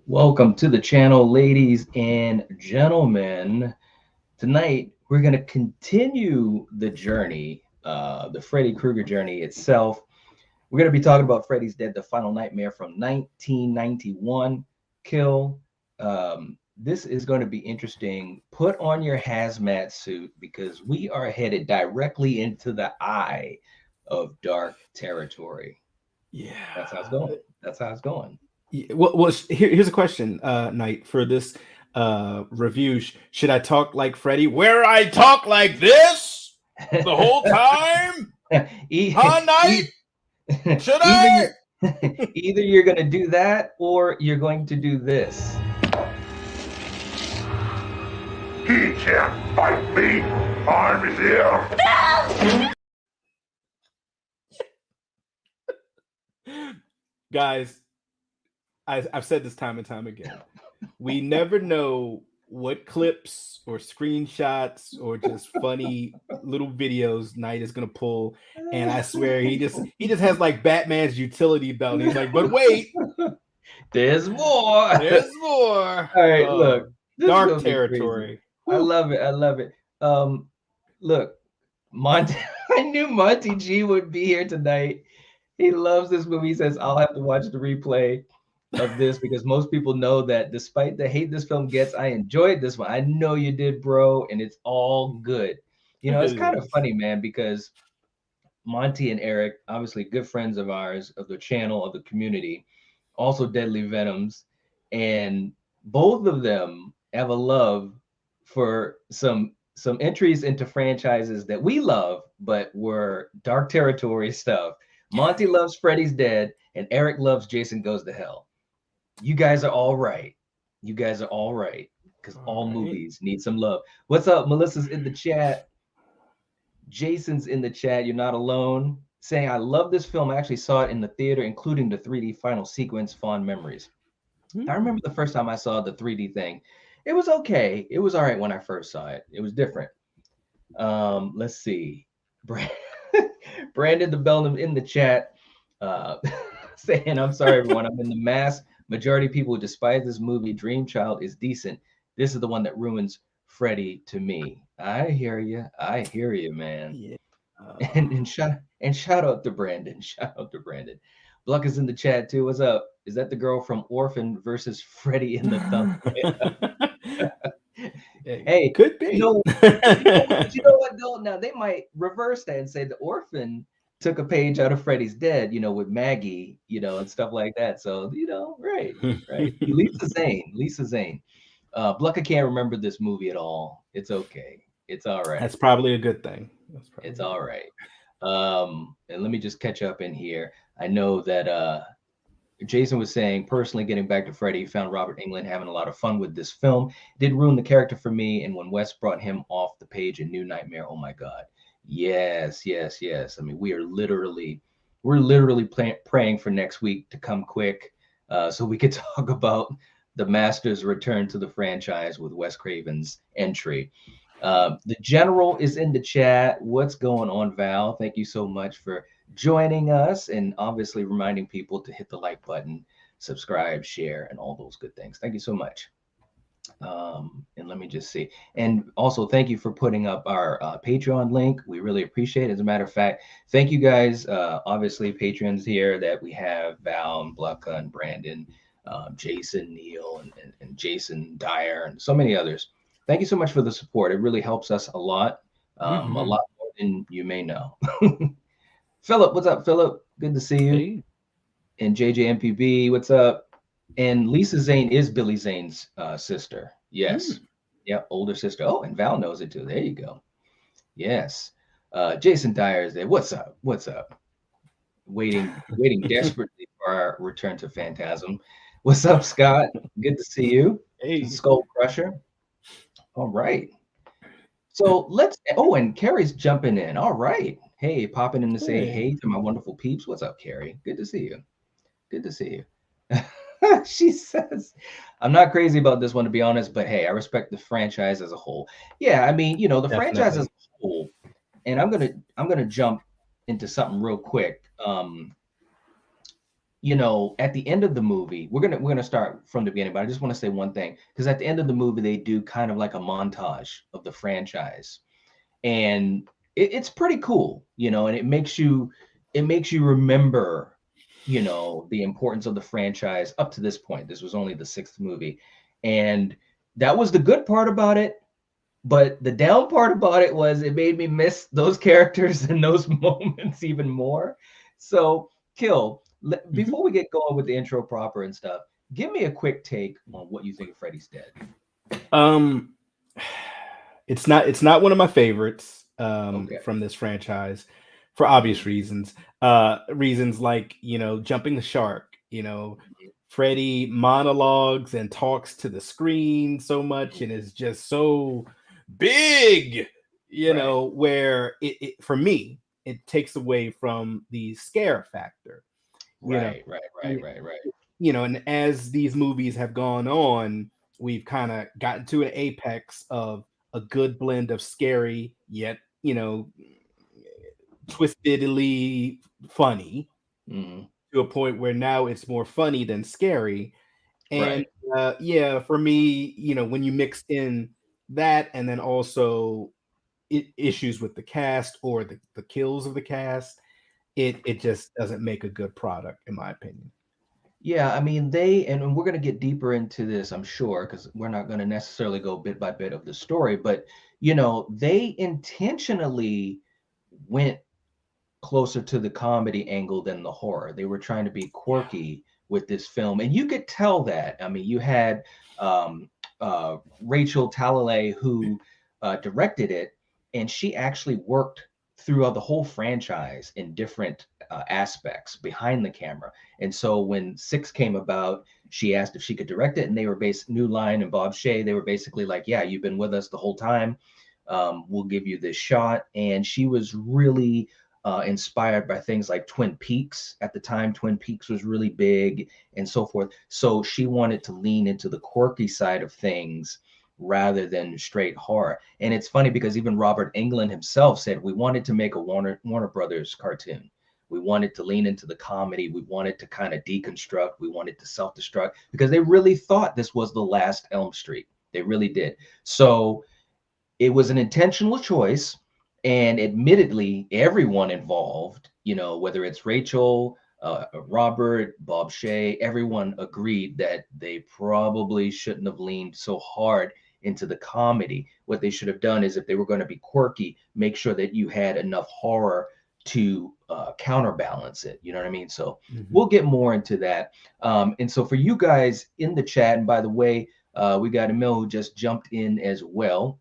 Welcome to the channel, ladies and gentlemen. Tonight, we're going to continue the journey, the Freddy Krueger journey itself. We're going to be talking about Freddy's Dead, the Final Nightmare from 1991. Kill. This is going to be interesting. Put on your hazmat suit because we are headed directly into the eye of dark territory. Yeah. That's how it's going. That's how it's going. Here's a question, Knight, for this review. Should I talk like Freddy, where I talk like this the whole time? Huh, Knight? Should I? Either you're going to do that or you're going to do this. He can't fight me. I'm here. Guys, I've said this time and time again. We never know what clips or screenshots or just funny little videos Knight is gonna pull, and I swear he just has like Batman's utility belt. And he's like, but wait, there's more. There's more. All right, look, dark territory. I love it. I love it. Look, Monty. I knew Monty G would be here tonight. He loves this movie. He says, I'll have to watch the replay of this because most people know that despite the hate this film gets, I enjoyed this one. I know you did, bro, and it's all good. You know, it's kind of funny, man, because Monty and Eric, obviously good friends of ours, of the channel, of the community, also Deadly Venoms, and both of them have a love for some entries into franchises that we love, but were dark territory stuff. Monty loves Freddy's Dead, and Eric loves Jason Goes to Hell. You guys are all right. You guys are all right, because all movies need some love. What's up? Melissa's in the chat. Jason's in the chat. You're not alone. Saying, I love this film. I actually saw it in the theater, including the 3D final sequence. Fond memories. I remember the first time I saw the 3D thing. It was okay. It was all right when I first saw it. It was different. Let's see. Brandon the Bellum in the chat saying, I'm sorry, everyone. I'm in the mass majority of people who despise this movie. Dream Child is decent. This is the one that ruins Freddy to me. I hear you. I hear you, man. Yeah. And shout out to Brandon. Shout out to Brandon. Bluck is in the chat too. What's up? Is that the girl from Orphan versus Freddy in the Thumb? Hey, could be. You know what, though? Now they might reverse that and say the Orphan took a page out of Freddy's Dead, you know, with Maggie, you know, and stuff like that. So, you know, right. Lisa Zane. Blucka can't remember this movie at all. It's okay. It's all right. That's probably a good thing. It's all right. And let me just catch up in here. I know that Jason was saying, personally, getting back to Freddy, found Robert Englund having a lot of fun with this film. It did ruin the character for me. And when Wes brought him off the page in New Nightmare, oh my God. Yes. I mean, we're literally praying for next week to come quick so we could talk about the Master's return to the franchise with Wes Craven's entry. The General is in the chat. What's going on, Val? Thank you so much for joining us and obviously reminding people to hit the like button, subscribe, share, and all those good things. Thank you so much. And let me just see. And also, thank you for putting up our Patreon link. We really appreciate it. As a matter of fact, thank you guys. Obviously, patrons here that we have Val and Blucka and Brandon, Jason, Neil, and Jason Dyer, and so many others. Thank you so much for the support. It really helps us a lot more than you may know. Philip, what's up, Philip? Good to see you. Hey. And JJMPB, what's up? And Lisa Zane is Billy Zane's sister. Yes. Yep, older sister. Oh, and Val knows it too. There you go. Yes. Jason Dyer is there. What's up? What's up? Waiting desperately for our return to Phantasm. What's up, Scott? Good to see you. Hey. Skull Crusher. All right. So and Carrie's jumping in. All right. Hey, popping in to say hey to my wonderful peeps. What's up, Carrie? Good to see you. Good to see you. She says, I'm not crazy about this one, to be honest, but hey, I respect the franchise as a whole. Yeah, I mean, you know, the franchise as a whole, and I'm gonna jump into something real quick. you know, at the end of the movie, we're gonna start from the beginning, but I just want to say one thing, because at the end of the movie, they do kind of like a montage of the franchise, and it's pretty cool, you know, and it makes you remember, you know, the importance of the franchise up to this point. This was only the sixth movie, and that was the good part about it. But the down part about it was it made me miss those characters and those moments even more. So, Kill, Mhm. before we get going with the intro proper and stuff, give me a quick take on what you think of Freddy's Dead. Um, it's not one of my favorites Okay. from this franchise for obvious reasons. Reasons like, jumping the shark. Freddy monologues and talks to the screen so much and is just so big. Right. Where for me it takes away from the scare factor. You know, Right. Right. Right. y- Right. Right. and as these movies have gone on, we've kind of gotten to an apex of a good blend of scary yet, twistedly funny, Mhm. to a point where now it's more funny than scary. And Right. yeah, for me, when you mix in that and then also issues with the cast or the kills of the cast, it just doesn't make a good product, in my opinion. Yeah, I mean, and we're going to get deeper into this, I'm sure, because we're not going to necessarily go bit by bit of the story, but, you know, they intentionally went closer to the comedy angle than the horror. They were trying to be Yeah. quirky with this film, and you could tell that. I mean, you had Rachel Talalay who directed it, and she actually worked throughout the whole franchise in different aspects behind the camera. And so when six came about, she asked if she could direct it, and they were based New Line and Bob Shea. They were basically like, "Yeah, you've been with us the whole time. We'll give you this shot." And she was really inspired by things like Twin Peaks. At the time, Twin Peaks was really big and so forth. So she wanted to lean into the quirky side of things rather than straight horror. And it's funny because even Robert Englund himself said we wanted to make a Warner Brothers cartoon. We wanted to lean into the comedy. We wanted to kind of deconstruct. We wanted to self-destruct because they really thought this was the last Elm Street. They really did. So it was an intentional choice, and admittedly everyone involved, you know, whether it's Rachel, Robert, Bob Shea, everyone agreed that they probably shouldn't have leaned so hard into the comedy. What they should have done is, if they were going to be quirky, make sure that you had enough horror to counterbalance it, you know what I mean? So Mhm. we'll get more into that. And so for you guys in the chat, and by the way, we got Emil who just jumped in as well.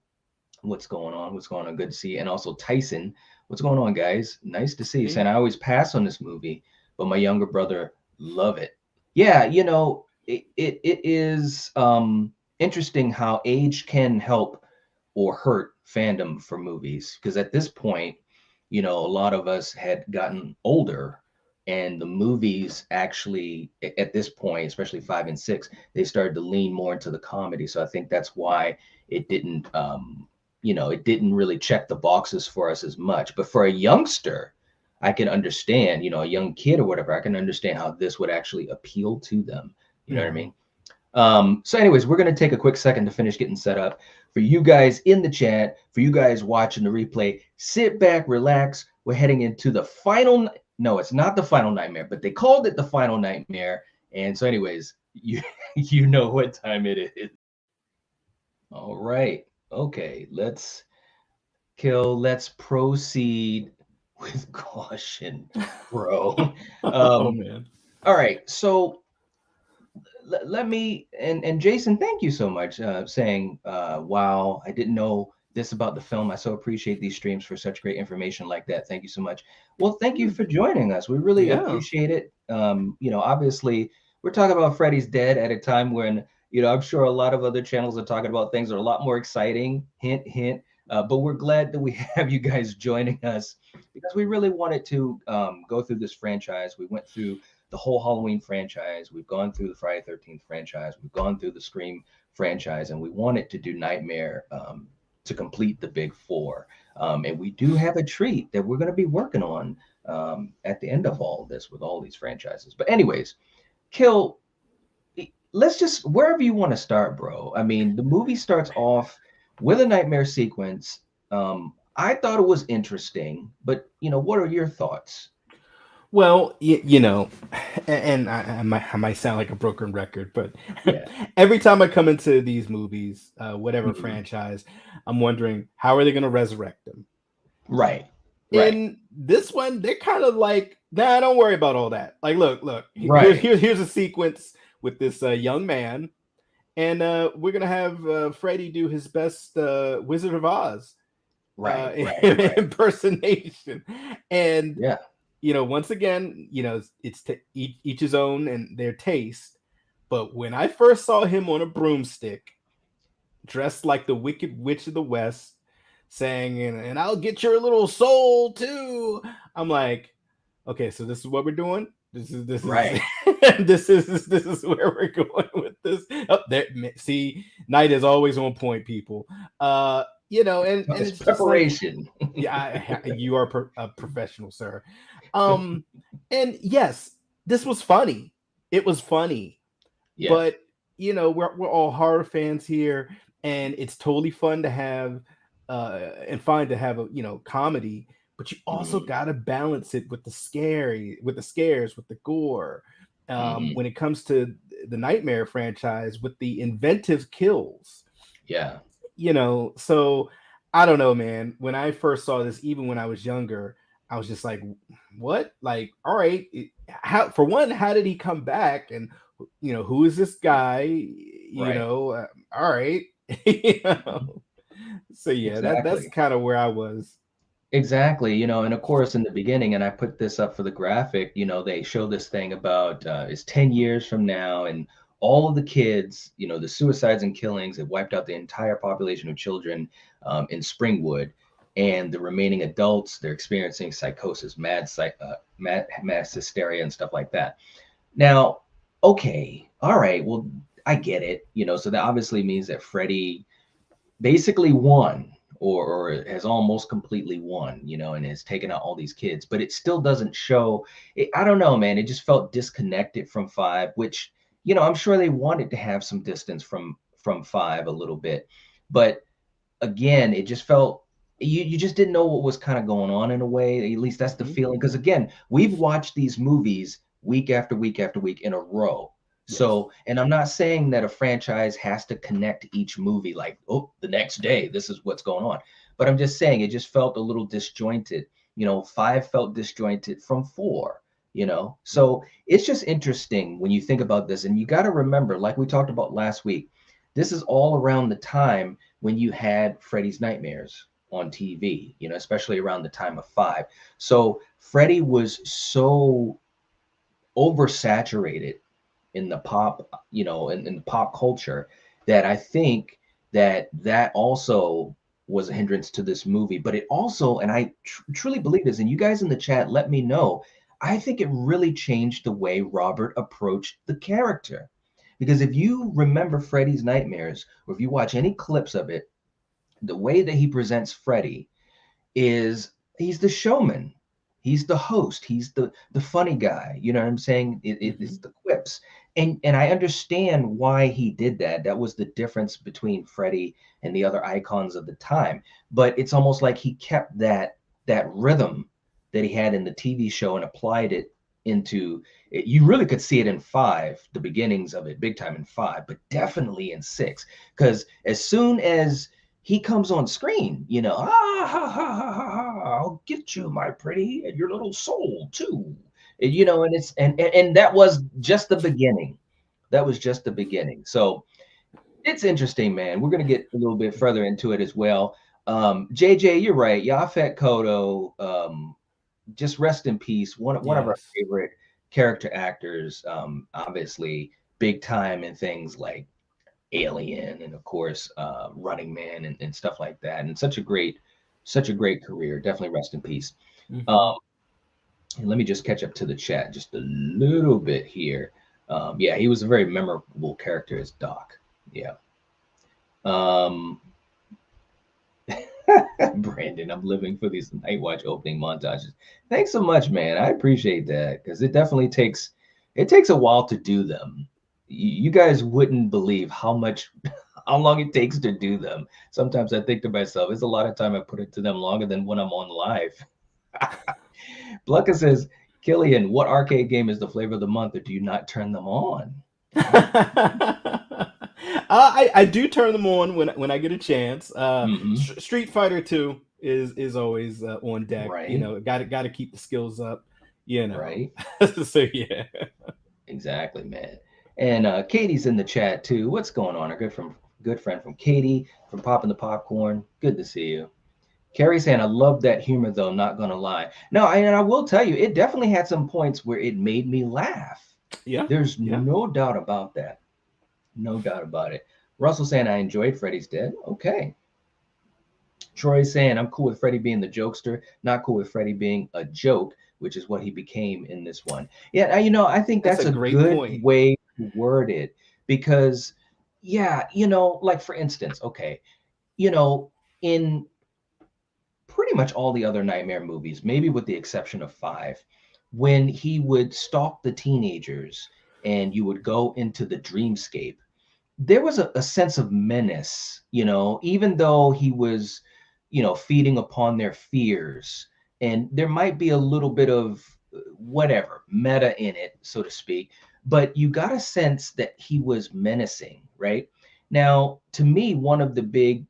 What's going on? What's going on? Good to see you. And also Tyson, what's going on, guys? Nice to see you. Saying Hey. I always pass on this movie, but my younger brother love it. Yeah, you know, it is interesting how age can help or hurt fandom for movies. Because at this point, you know, a lot of us had gotten older, and the movies actually, at this point, especially five and six, they started to lean more into the comedy. So I think that's why it didn't it didn't really check the boxes for us as much. But for a youngster, I can understand, you know, a young kid or whatever, I can understand how this would actually appeal to them. You know what I Mhm. mean? So, anyways, we're going to take a quick second to finish getting set up. For you guys in the chat, for you guys watching the replay, sit back, relax. We're heading into the final. No, it's not the final nightmare, but they called it the final nightmare. And so, anyways, you you know what time it is. All right. Okay. Let's proceed with caution, bro. Oh Um, man. all right. So let me and Jason, thank you so much. Saying, wow, I didn't know this about the film. I so appreciate these streams for such great information like that. Thank you so much. Well, thank you Hmm. for joining us. We really Yeah. appreciate it. You know, obviously, we're talking about Freddy's Dead at a time when, you know, I'm sure a lot of other channels are talking about things that are a lot more exciting. Hint, hint. But we're glad that we have you guys joining us because we really wanted to go through this franchise. We went through the whole Halloween franchise. We've gone through the Friday 13th franchise. We've gone through the Scream franchise, and we wanted to do Nightmare to complete the big four. And we do have a treat that we're going to be working on at the end of all of this with all these franchises. But anyways, Kill, let's just wherever you want to start, bro. I mean, the movie starts off with a nightmare sequence. I thought it was interesting, but what are your thoughts? Well, and I might sound like a broken record, but Yeah. every time I come into these movies, whatever Mhm. franchise, I'm wondering how are they going to resurrect them. Right. Right. In this one, they're kind of like, nah, don't worry about all that. Like, look, here's Right. here's here's a sequence with this young man, and we're gonna have Freddy do his best Wizard of Oz Right. Right. Right. impersonation, and Yeah. once again, it's to each his own and their taste. But when I first saw him on a broomstick, dressed like the Wicked Witch of the West, saying, and I'll get your little soul too. I'm like, okay, so this is what we're doing. This is Right. this is where we're going with this. Oh, there, see, Night is always on point, people. And It's it's just like, preparation. yeah, you are a professional, sir. And yes, this was funny. It was funny, Yeah. but we're all horror fans here, and it's totally fun to have and fine to have a comedy, but you also Mhm. got to balance it with the scares, with the gore. Mhm. When it comes to the Nightmare franchise, with the inventive kills, Yeah. so I don't know, man. When I first saw this, even when I was younger, I was just like, what? Like, all right, how, for one, how did he come back? And who is this guy? Right. All right. you know? So yeah, that's Exactly. kind of where I was. Exactly, and of course, in the beginning, and I put this up for the graphic, they show this thing about it's 10 years from now, and all of the kids, the suicides and killings have wiped out the entire population of children in Springwood, and the remaining adults, they're experiencing psychosis, mass hysteria, and stuff like that. Now, okay, all right, well, I get it, so that obviously means that Freddy basically won or has almost completely won, and has taken out all these kids, but it still doesn't show it. I don't know, man. It just felt disconnected from five, which, I'm sure they wanted to have some distance from five a little bit. But again, it just felt you just didn't know what was kind of going on in a way. At least that's the Mhm. feeling. Because again, we've watched these movies week after week after week in a row. Yes. So, and I'm not saying that a franchise has to connect each movie like, oh, the next day, this is what's going on. But I'm just saying it just felt a little disjointed. Five felt disjointed from four, So it's just interesting when you think about this. And you got to remember, like we talked about last week, this is all around the time when you had Freddy's Nightmares on TV, especially around the time of five. So Freddy was so oversaturated in the pop, in the pop culture that I think that also was a hindrance to this movie. But it also, and I truly believe this, and you guys in the chat, let me know. I think it really changed the way Robert approached the character. Because if you remember Freddy's Nightmares, or if you watch any clips of it, the way that he presents Freddy is he's the showman. He's the host. He's the funny guy. You know what I'm saying? It's Mhm. the quips. And I understand why he did that. That was the difference between Freddy and the other icons of the time. But it's almost like he kept that rhythm that he had in the TV show and applied it into it. You really could see it in five, the beginnings of it, big time in five, but definitely in six. Because as soon as he comes on screen, ha, ha, ha, ha, ha, I'll get you, my pretty, and your little soul too. And it's and that was just the beginning. That was just the beginning. So it's interesting, man. We're gonna get a little bit further into it as well. JJ, you're right. Yaphet Kotto, just rest in peace. One of our Yes. favorite character actors, obviously big time in things like Alien and of course Running Man and stuff like that. And such a great career. Definitely rest in peace. Mhm. Um, and let me just catch up to the chat just a little bit here. Yeah, he was a very memorable character as Doc. Yeah. Um, Brandon, I'm living for these Nightwatch opening montages. Thanks so much, man. I appreciate that because it definitely takes a while to do them. You guys wouldn't believe how long it takes to do them. Sometimes I think to myself, it's a lot of time I put into them longer than when I'm on live. Blucka says, Killian, what arcade game is the flavor of the month, or do you not turn them on? I do turn them on when I get a chance. Mhm. Street Fighter 2 is always on deck. Right. You know, got to keep the skills up. You know, Right. So yeah, Exactly, man. And Katie's in the chat too. What's going on? Our good friend from Katie from Popping the Popcorn. Good to see you. Carrie saying, I love that humor though, not gonna lie. No, and I will tell you, it definitely had some points where it made me laugh. yeah. There's no doubt about that. No doubt about it. Russell saying, I enjoyed Freddy's Dead. Okay. Troy saying, I'm cool with Freddy being the jokester, not cool with Freddy being a joke, which is what he became in this one. Yeah, I think that's That's a a great good point. way to word it because, yeah, like for instance, okay, in pretty much all the other Nightmare movies, maybe with the exception of 5, when he would stalk the teenagers and you would go into the dreamscape, there was a sense of menace, even though he was, feeding upon their fears. And there might be a little bit of whatever meta in it, so to speak, but you got a sense that he was menacing, right? Now, to me, one of the big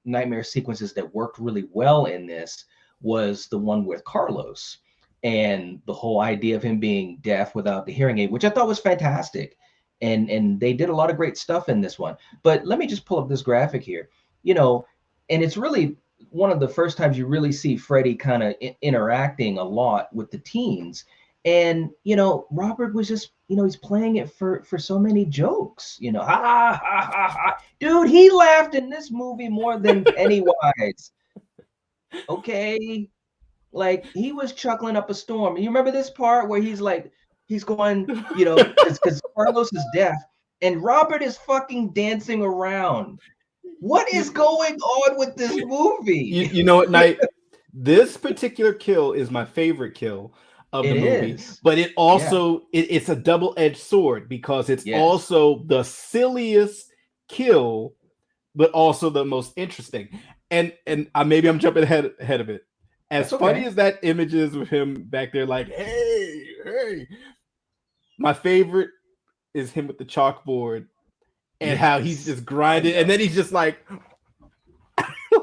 nightmare sequences that worked really well in this was the one with Carlos and the whole idea of him being deaf without the hearing aid, which I thought was fantastic, and they did a lot of great stuff in this one. But let me just pull up this graphic here, and it's really one of the first times you really see Freddy kind of interacting a lot with the teens. And Robert was just, he's playing it for so many jokes, ha ha ha ha. Dude, he laughed in this movie more than Pennywise. Okay, like he was chuckling up a storm. You remember this part where he's like, he's going, because Carlos is deaf and Robert is fucking dancing around. What is going on with this movie? You know what, Knight? This particular kill is my favorite kill of the movie, but it also it's a double-edged sword because it's also the silliest kill, but also the most interesting. And maybe I'm jumping ahead of it. As funny as that image is with him back there, like, hey, my favorite is him with the chalkboard and how he's just grinding, and then he's just like,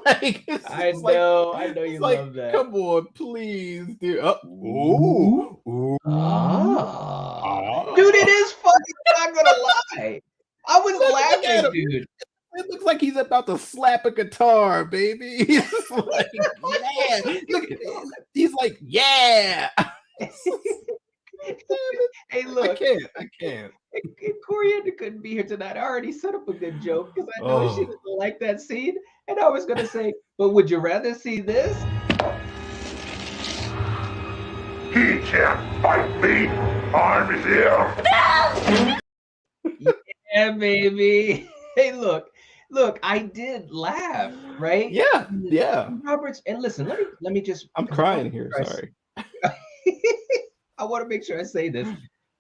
I know you love that. Come on, please, dude. Dude, it is funny. I'm not gonna lie. I was laughing, dude. It looks like he's about to slap a guitar, baby. He's like, yeah. Look, he's like, yeah. Hey, look. I can't. Coriander couldn't be here tonight. I already set up a good joke because I know she doesn't like that scene. And I was going to say, but would you rather see this? He can't fight me. I'm here. Yeah, baby. Hey, look, I did laugh, right? Yeah. Roberts, and listen, let me just. I'm crying here. Sorry. I want to make sure I say this.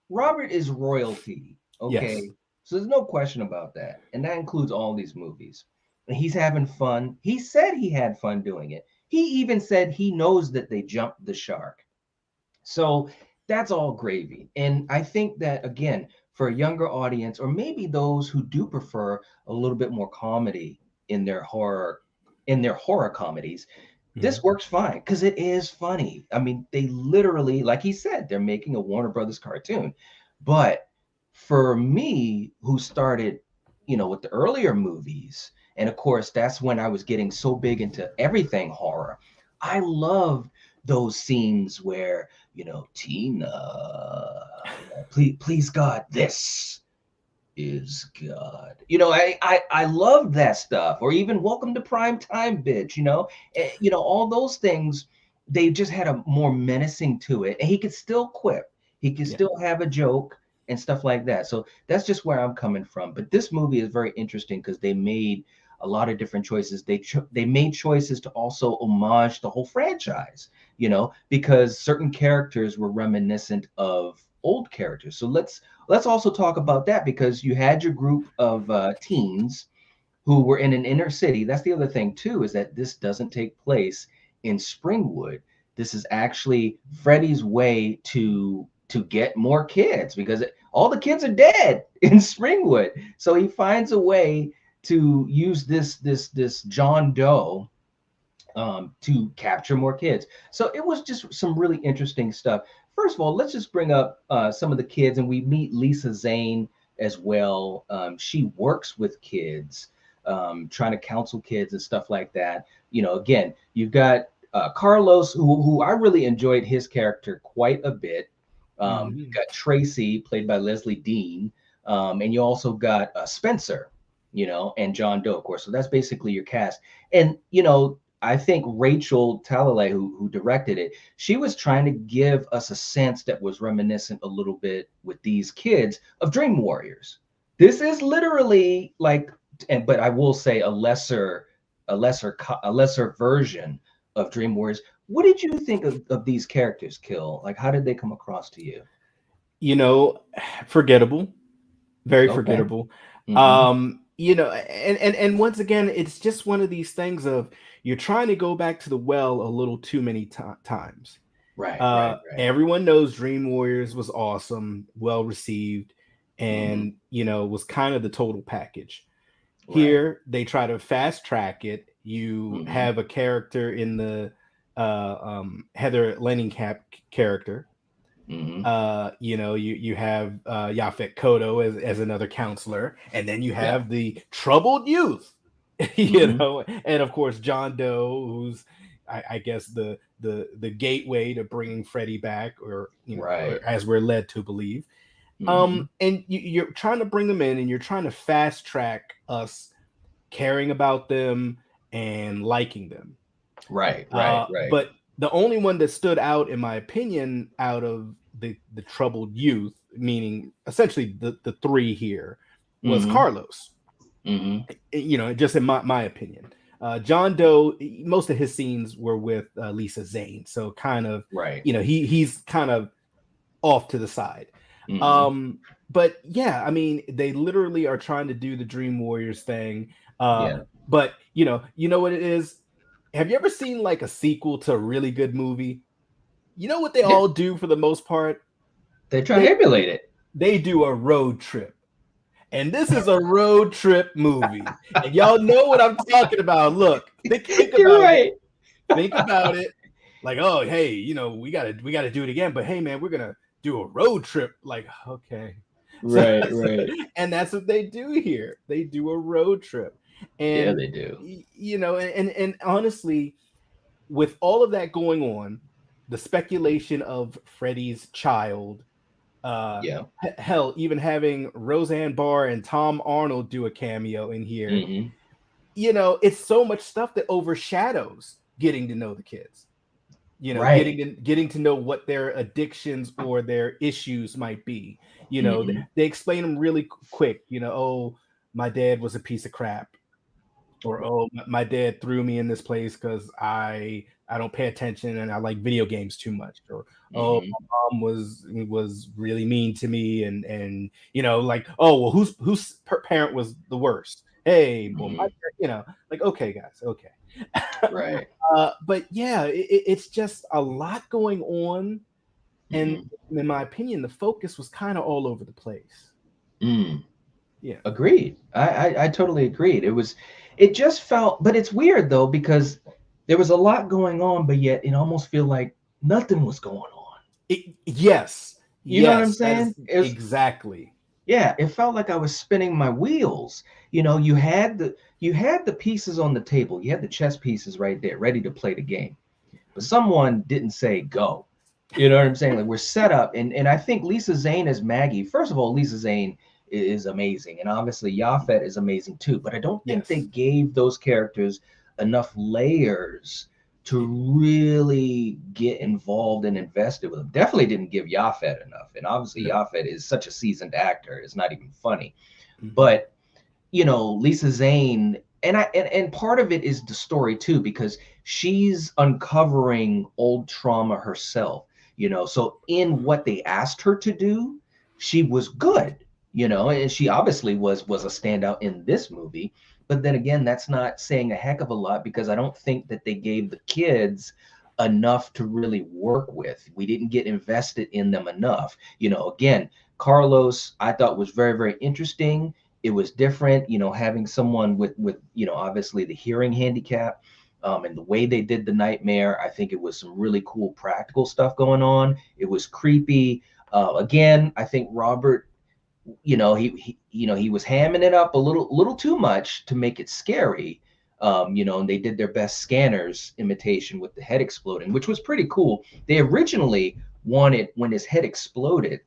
Robert is royalty. Okay. Yes. So there's no question about that. And that includes all these movies. And he's having fun. He said he had fun doing it. He even said he knows that they jumped the shark. So that's all gravy. And I think that, again, for a younger audience, or maybe those who do prefer a little bit more comedy in their horror comedies, this works fine because it is funny. I mean, they literally, like he said, they're making a Warner Brothers cartoon. But for me, who started, with the earlier movies, and of course, that's when I was getting so big into everything horror. I loved those scenes where, Tina, please God, this is God. I love that stuff. Or even Welcome to Prime Time, bitch. All those things. They just had a more menacing to it, and he could still quip. He could still have a joke and stuff like that. So that's just where I'm coming from. But this movie is very interesting because they made a lot of different choices. They made choices to also homage the whole franchise, because certain characters were reminiscent of old characters. So let's also talk about that, because you had your group of teens who were in an inner city. That's the other thing too, is that this doesn't take place in Springwood. This is actually Freddy's way to get more kids, because all the kids are dead in Springwood. So he finds a way to use this John Doe to capture more kids. So it was just some really interesting stuff. First of all, let's just bring up some of the kids, and we meet Lisa Zane as well. She works with kids, trying to counsel kids and stuff like that. Again, you've got Carlos, who I really enjoyed his character quite a bit. You've got Tracy, played by Leslie Dean, and you also got Spencer, and John Doe, of course. So that's basically your cast. And I think Rachel Talalay, who directed it, she was trying to give us a sense that was reminiscent a little bit with these kids of Dream Warriors. This is literally like, but I will say a lesser version of Dream Warriors. What did you think of these characters, Kill? Like, how did they come across to you? Forgettable, very Okay. forgettable. Mhm. And once again, it's just one of these things of you're trying to go back to the well a little too many times. Right. Everyone knows Dream Warriors was awesome, well received, and was kind of the total package. Right. Here they try to fast track it. You have a character in the Heather Leningkamp character. You have Yaphet Kotto as another counselor, and then you have the troubled youth, and of course John Doe, who's I guess the gateway to bringing Freddy back, or or as we're led to believe. And you're trying to bring them in, and you're trying to fast track us caring about them and liking them. Right. But the only one that stood out, in my opinion, out of the troubled youth, meaning essentially the three here, was Carlos. Just in my opinion. John Doe, most of his scenes were with Lisa Zane, so kind of he's kind of off to the side. But yeah, I mean, they literally are trying to do the Dream Warriors thing. But you know what it is? Have you ever seen like a sequel to a really good movie? You know what they all do for the most part? They try to emulate it. They do a road trip. And this is a road trip movie. And y'all know what I'm talking about. Look, think about it. Think about it. Like, oh, hey, we gotta do it again. But hey, man, we're gonna do a road trip. Like, okay. Right. And that's what they do here. They do a road trip. And they do. And honestly, with all of that going on, the speculation of Freddy's child, hell, even having Roseanne Barr and Tom Arnold do a cameo in here, it's so much stuff that overshadows getting to know the kids. Getting to know what their addictions or their issues might be. They explain them really quick. Oh, my dad was a piece of crap. Or, oh, my dad threw me in this place because I don't pay attention and I like video games too much. Or, oh, my mom was really mean to me, and like, oh, well, whose parent was the worst? Hey, well, my parent, like, okay, guys, okay, right. But yeah, it's just a lot going on, and in my opinion, the focus was kind of all over the place. Yeah, agreed. I totally agreed. It just felt, but it's weird though, because there was a lot going on, but yet it almost feel like nothing was going on. Yes. You know what I'm saying? Exactly. Yeah, it felt like I was spinning my wheels. You had the pieces on the table. You had the chess pieces right there, ready to play the game. But someone didn't say go. You know what I'm saying? Like, we're set up, and I think Lisa Zane as Maggie. First of all, Lisa Zane is amazing, and obviously Yaphet is amazing too. But I don't think they gave those characters enough layers to really get involved and invested with them. Definitely didn't give Yaphet enough, and obviously Yaphet is such a seasoned actor; it's not even funny. But Lisa Zane, and part of it is the story too, because she's uncovering old trauma herself, so in what they asked her to do, she was good, and she obviously was a standout in this movie. But then again, that's not saying a heck of a lot, because I don't think that they gave the kids enough to really work with. We didn't get invested in them enough. Again, Carlos, I thought was very, very interesting. It was different, having someone with obviously the hearing handicap, and the way they did the nightmare. I think it was some really cool practical stuff going on. It was creepy. Again, I think Robert, he was hamming it up a little too much to make it scary. And they did their best scanners imitation with the head exploding, which was pretty cool. They originally wanted, when his head exploded,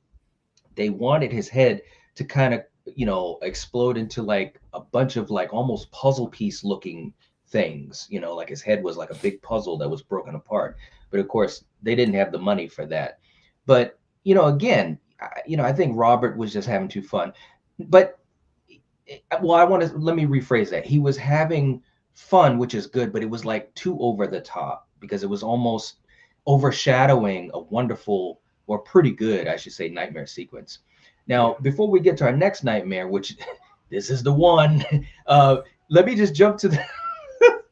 they wanted his head to kind of, explode into like a bunch of like almost puzzle piece looking things, like his head was like a big puzzle that was broken apart. But of course, they didn't have the money for that. But, again, I think Robert was just having too fun. But, well, let me rephrase that. He was having fun, which is good, but it was like too over the top, because it was almost overshadowing a wonderful, or pretty good, I should say, nightmare sequence. Now, before we get to our next nightmare, which this is the one, let me just jump to the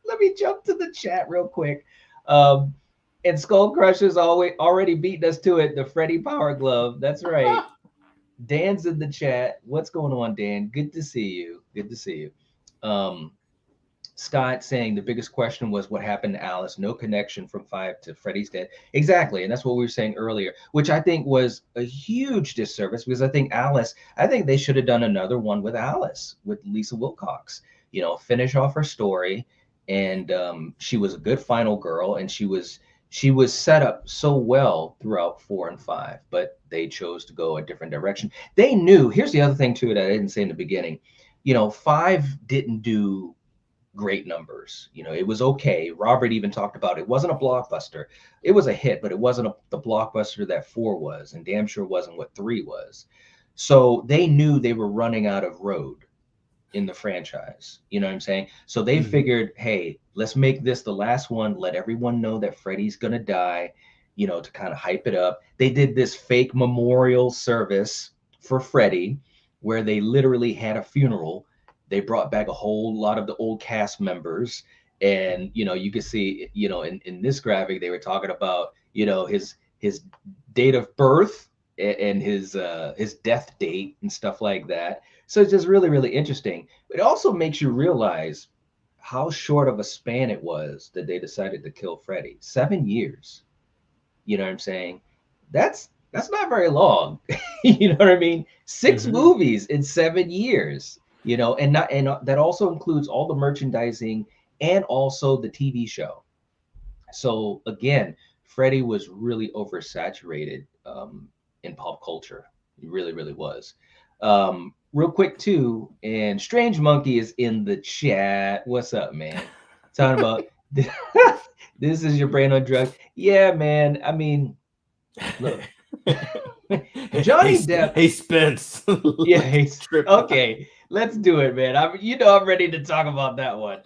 let me jump to the chat real quick. And Skull Crusher's already beating us to it. The Freddy Power Glove. That's right. Dan's in the chat. What's going on, Dan? Good to see you. Good to see you. Scott saying the biggest question was what happened to Alice. No connection from 5 to Freddy's Dead. Exactly. And that's what we were saying earlier, which I think was a huge disservice, because I think they should have done another one with Alice, with Lisa Wilcox, finish off her story. And she was a good final girl, and she was set up so well throughout 4 and 5, but they chose to go a different direction. They knew, here's the other thing too that I didn't say in the beginning, 5 didn't do great numbers. It was okay. Robert even talked about it wasn't a blockbuster. It was a hit, but it wasn't the blockbuster that 4 was, and damn sure wasn't what 3 was. So they knew they were running out of road in the franchise. You know what I'm saying? So they figured, hey, let's make this the last one. Let everyone know that Freddy's gonna die, to kind of hype it up. They did this fake memorial service for Freddy, where they literally had a funeral. They brought back a whole lot of the old cast members, and you could see, in this graphic they were talking about, his date of birth and his death date and stuff like that. So it's just really, really interesting. It also makes you realize how short of a span it was that they decided to kill Freddy. 7 years. You know what I'm saying? That's not very long. You know what I mean? 6 movies in 7 years. And that also includes all the merchandising and also the TV show. So again, Freddy was really oversaturated in pop culture. He really, really was. Real quick too, and Strange Monkey is in the chat. What's up, man? Talking about this is your brain on drugs. Yeah, man. I mean, look. Johnny Depp. Hey, Spence. Yeah, he's okay. Let's do it, man. I'm ready to talk about that one.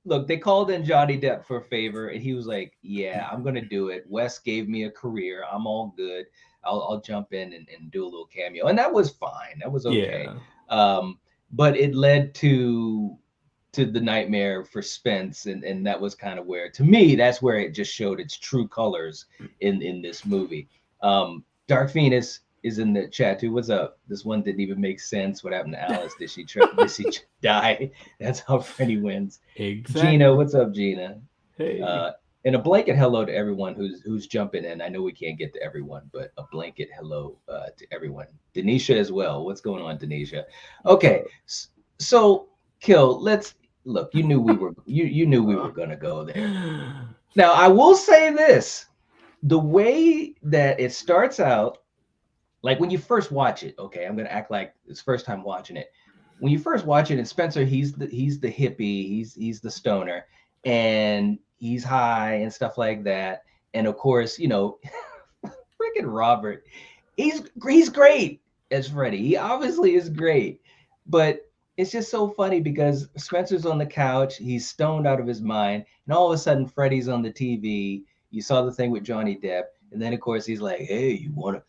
Look, they called in Johnny Depp for a favor, and he was like, "Yeah, I'm gonna do it. Wes gave me a career. I'm all good. I'll jump in and do a little cameo," and that was fine. That was okay. Yeah. But it led to the nightmare for Spence, and that was kind of where, to me, that's where it just showed its true colors in this movie. Dark Phoenix is in the chat too. What's up? This one didn't even make sense. What happened to Alice? Did she die? That's how Freddy wins. Exactly. Gina, what's up, Gina? Hey. And a blanket hello to everyone who's jumping in. I know we can't get to everyone, but a blanket hello to everyone. Denisha as well. What's going on, Denisha? Okay, so Kill. Let's look. You knew we were gonna go there. Now I will say this: the way that it starts out, like when you first watch it. Okay, I'm gonna act like it's first time watching it. When you first watch it, and Spencer, he's the hippie, he's the stoner, and he's high and stuff like that. And of course, freaking Robert, he's great as Freddy. He obviously is great. But it's just so funny because Spencer's on the couch, he's stoned out of his mind, and all of a sudden Freddy's on the TV. You saw the thing with Johnny Depp, and then of course he's like, "Hey, you wanna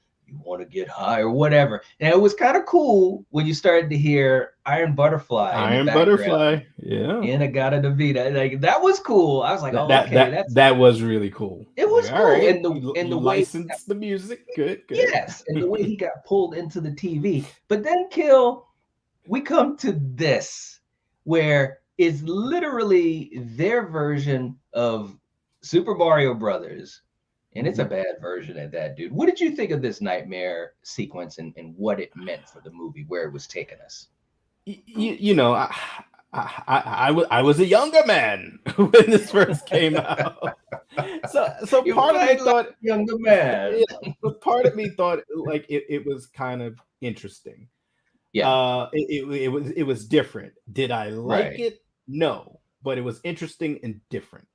get high or whatever." And it was kind of cool when you started to hear Iron Butterfly in the Iron background. Butterfly, yeah. Inagata Davida, like that was cool. I was like, "Oh, okay, that was really cool." it was Like, cool." all right, And the way license the music, good. yes, and the way he got pulled into the TV. But then Kill, we come to this, where it's literally their version of Super Mario Brothers, and it's a bad version at that, dude. What did you think of this nightmare sequence and what it meant for the movie, where it was taking us? You know, I was a younger man when this first came out. So You part of me fight like thought, a younger man. but part of me thought like it was kind of interesting. Yeah, It was different. Did I like right. it? No, but it was interesting and different.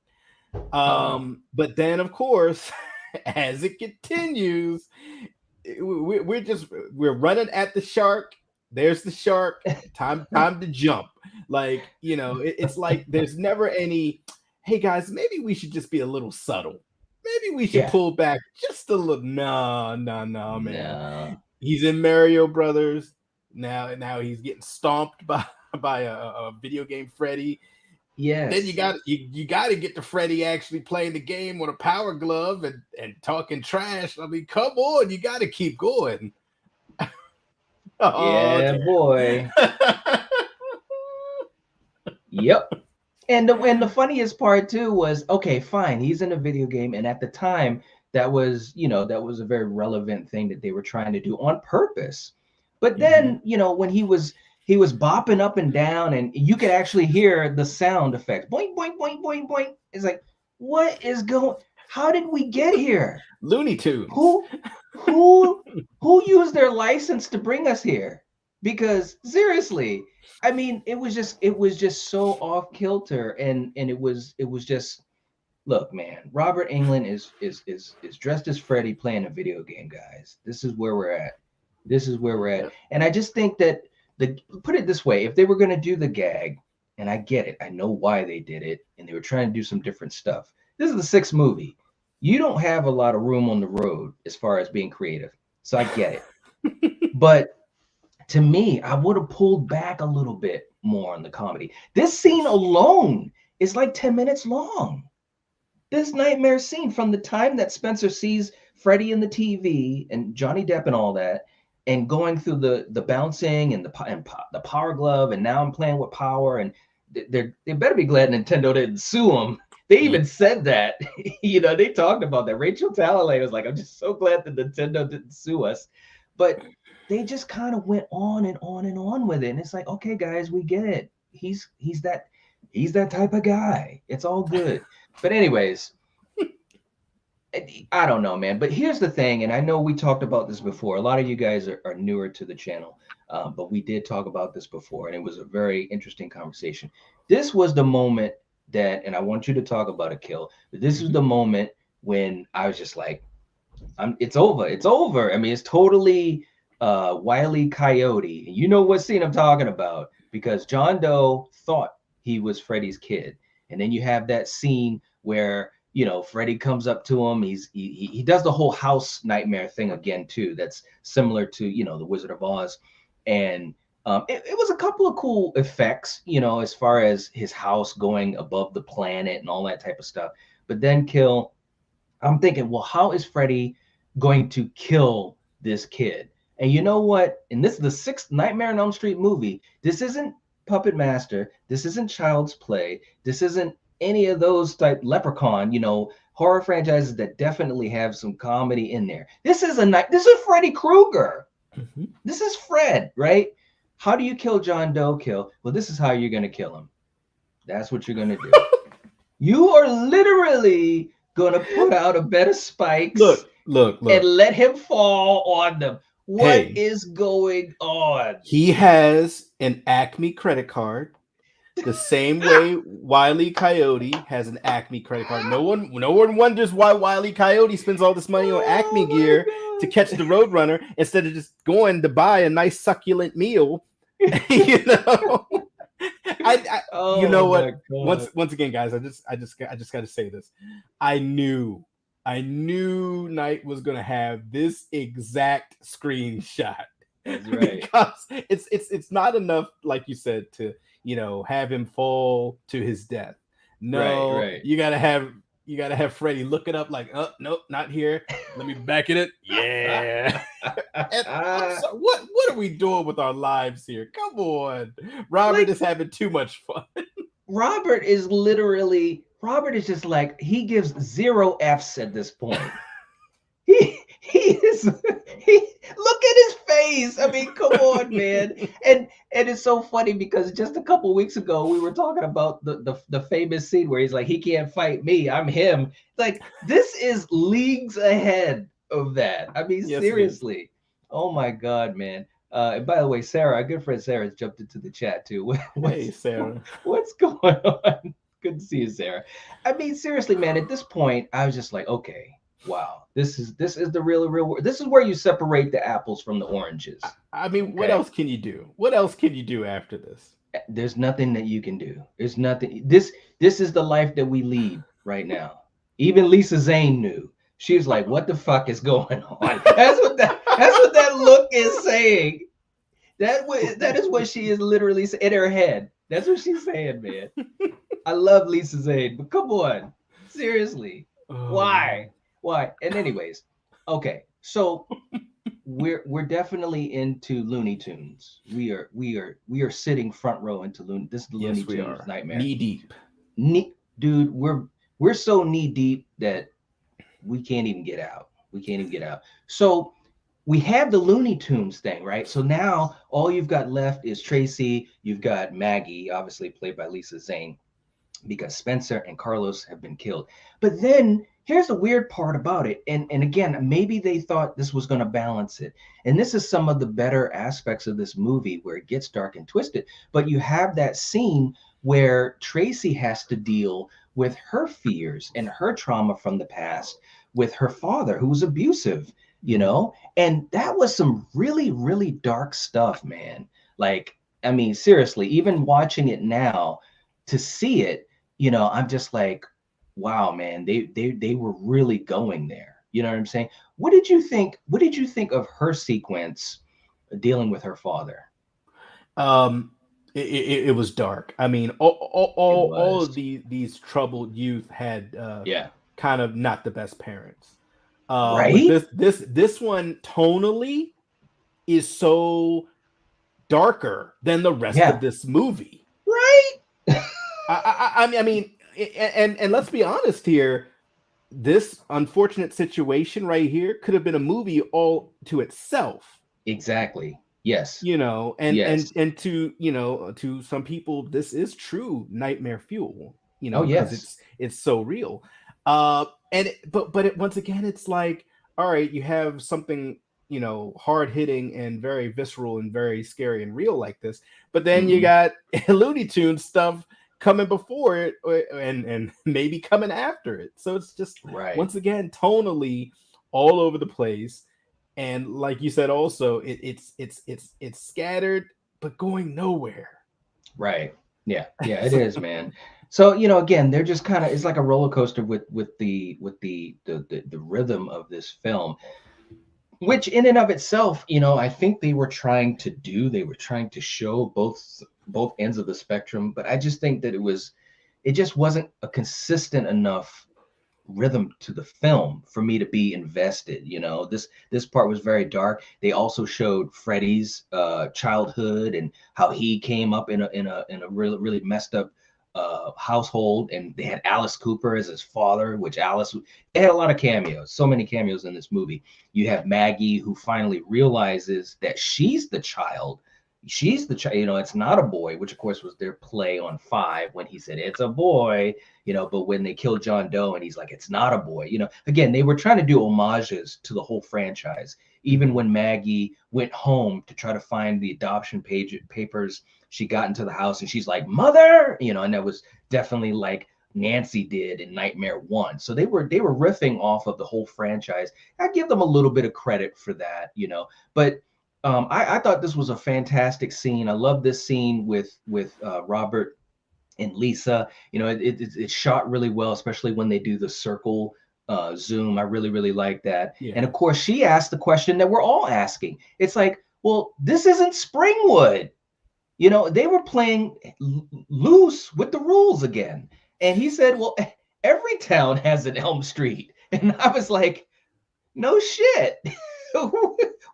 Oh, But then of course, as it continues, we're running at the shark. There's the shark. Time to jump. Like, you know, it's like there's never any, hey guys, maybe we should just be a little subtle. Maybe we should yeah. pull back just a little. No, man. No. He's in Mario Brothers. Now he's getting stomped by a video game Freddy. Yes. Then you got to get to Freddy actually playing the game with a power glove and talking trash. I mean, come on, you got to keep going. Yeah, boy. Yep. And the funniest part too was, okay, fine, he's in a video game, and at the time that was a very relevant thing that they were trying to do on purpose. But then, when he was bopping up and down, and you could actually hear the sound effects. Boing, boing, boing, boing, boing. It's like, what is going? How did we get here? Looney Tunes. Who used their license to bring us here? Because seriously, I mean, it was just so off kilter, and it was just, look, man, Robert Englund is dressed as Freddy playing a video game, guys. This is where we're at. And I just think that put it this way, if they were going to do the gag, and I get it, I know why they did it, and they were trying to do some different stuff. This is the sixth movie. You don't have a lot of room on the road as far as being creative. So I get it. But to me, I would have pulled back a little bit more on the comedy. This scene alone is like 10 minutes long. This nightmare scene, from the time that Spencer sees Freddy in the TV and Johnny Depp and all that, and going through the bouncing and the power glove, and now I'm playing with power, and they better be glad Nintendo didn't sue them. They even said that, they talked about that. Rachel Talalay was like, "I'm just so glad that Nintendo didn't sue us," but they just kind of went on and on and on with it, and it's like, okay, guys, we get it. He's that type of guy. It's all good. But anyways, I don't know, man. But here's the thing, and I know we talked about this before. A lot of you guys are newer to the channel, but we did talk about this before, and it was a very interesting conversation. This was the moment that, and I want you to talk about it, Kill, but this is the moment when I was just like, it's over. I mean, it's totally Wile E. Coyote. And you know what scene I'm talking about, because John Doe thought he was Freddy's kid. And then you have that scene where, Freddy comes up to him. He does the whole house nightmare thing again, too. That's similar to, the Wizard of Oz. And it was a couple of cool effects, as far as his house going above the planet and all that type of stuff. But then Kill, I'm thinking, well, how is Freddy going to kill this kid? And you know what? And this is the sixth Nightmare on Elm Street movie. This isn't Puppet Master. This isn't Child's Play. This isn't any of those type Leprechaun, horror franchises that definitely have some comedy in there. This is Freddy Krueger. Mm-hmm. This is Fred, right? How do you kill John Doe? Kill? Well, this is how you're going to kill him. That's what you're going to do. You are literally going to put out a bed of spikes. Look. And let him fall on them. What is going on? He has an Acme credit card, the same way Wile E. Coyote has an Acme credit card. No one wonders why Wile E. Coyote spends all this money on Acme gear to catch the Roadrunner instead of just going to buy a nice succulent meal You know, Oh, you know my what? God. Once again, guys, I just got to say this. I knew Knight was gonna have this exact screenshot That's right. because it's not enough, like you said, to have him fall to his death. Right, No, right. you gotta have Freddy look it up like, oh nope, not here. Let me back in it. Yeah. And I'm sorry, what are we doing with our lives here? Come on. Robert Like, is having too much fun. Robert is just like, he gives 0 Fs at this point. He is look at his face. I mean, come on, man. And it's so funny because just a couple weeks ago we were talking about the famous scene where he's like, he can't fight me, I'm him. Like, this is leagues ahead of that. I mean, Yes, it is. seriously. Oh my God, man. And by the way, Sarah, our good friend Sarah, has jumped into the chat too. Hey, Sarah. What's going on? Good to see you, Sarah. I mean, seriously, man, at this point, I was just like, okay, wow, this is the real world. This is where you separate the apples from the oranges. I mean, what Okay? else can you do? What else can you do after this? There's nothing that you can do. There's nothing. This is the life that we lead right now. Even Lisa Zane knew. She was like, "What the fuck is going on?" That's what that look is saying. That is what she is literally in her head. That's what she's saying, man. I love Lisa Zane, but come on, seriously, Oh, why? Why? And anyways, okay, so we're definitely into Looney Tunes. We are sitting front row into Looney. This is the Looney yes, we Tunes are nightmare. knee deep. Dude, we're so knee deep that we can't even get out. We can't even get out. So we have the Looney Tunes thing, right? So now all you've got left is Tracy. You've got Maggie, obviously played by Lisa Zane, because Spencer and Carlos have been killed. But then here's the weird part about it. And again, maybe they thought this was going to balance it. And this is some of the better aspects of this movie where it gets dark and twisted. But you have that scene where Tracy has to deal with her fears and her trauma from the past with her father, who was abusive, and that was some really, really dark stuff, man. Like, I mean, seriously, even watching it now, to see it, I'm just like, wow, man, they were really going there. You know what I'm saying? What did you think? What did you think of her sequence dealing with her father? Um, it was dark. I mean, It all of was. these troubled youth had Yeah. kind of not the best parents. But Right? this one tonally is so darker than the rest of Yeah. this movie. Right? I mean, and let's be honest here. This unfortunate situation right here could have been a movie all to itself. Exactly. Yes. And Yes. to to some people this is true nightmare fuel, Oh, because yes. it's so real. Once again, it's like, all right, you have something hard hitting and very visceral and very scary and real like this, but then you Hmm. got Looney Tunes stuff coming before it, and maybe coming after it. So it's just, Right. once again, tonally all over the place. And like you said, also it's scattered but going nowhere. Right. Yeah. Yeah, it is, man. So, again, they're just kind of, it's like a roller coaster with the rhythm of this film, which in and of itself, I think they were trying to show both ends of the spectrum, but I just think that it just wasn't a consistent enough rhythm to the film for me to be invested. This part was very dark. They also showed Freddy's childhood and how he came up in a really, really messed up household, and they had Alice Cooper as his father, which they had a lot of cameos, so many cameos in this movie. You have Maggie, who finally realizes that she's the child. It's not a boy, which of course was their play on 5 when he said it's a boy. But when they killed John Doe and he's like, it's not a boy, again, they were trying to do homages to the whole franchise. Even when Maggie went home to try to find the adoption papers, she got into the house and she's like, mother, and that was definitely like Nancy did in Nightmare 1. So they were riffing off of the whole franchise. I give them a little bit of credit for that, but I thought this was a fantastic scene. I love this scene with Robert and Lisa. You know, it's shot really well, especially when they do the circle zoom. I really like that. Yeah. And of course, she asked the question that we're all asking. It's like, well, this isn't Springwood. You know, they were playing loose with the rules again. And he said, well, every town has an Elm Street. And I was like, no shit.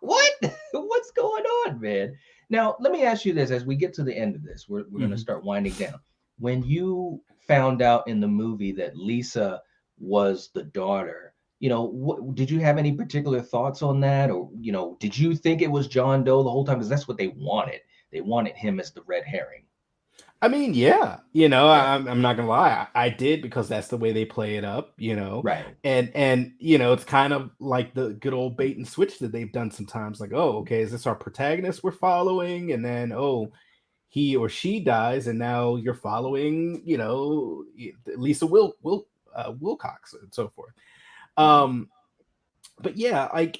What? What's going on, man? Now, let me ask you this as we get to the end of this. We're going to start winding down. When you found out in the movie that Lisa was the daughter, you know, did you have any particular thoughts on that? Or, you know, did you think it was John Doe the whole time? Because that's what they wanted. They wanted him as the red herring. I mean, yeah, you know, Yeah. I'm not gonna lie, I did, because that's the way they play it up, you know. Right. And you know, it's kind of like the good old bait and switch that they've done sometimes. Like, oh, okay, is this our protagonist we're following? And then, oh, he or she dies, and now you're following, you know, Lisa Wilcox and so forth. But yeah, like,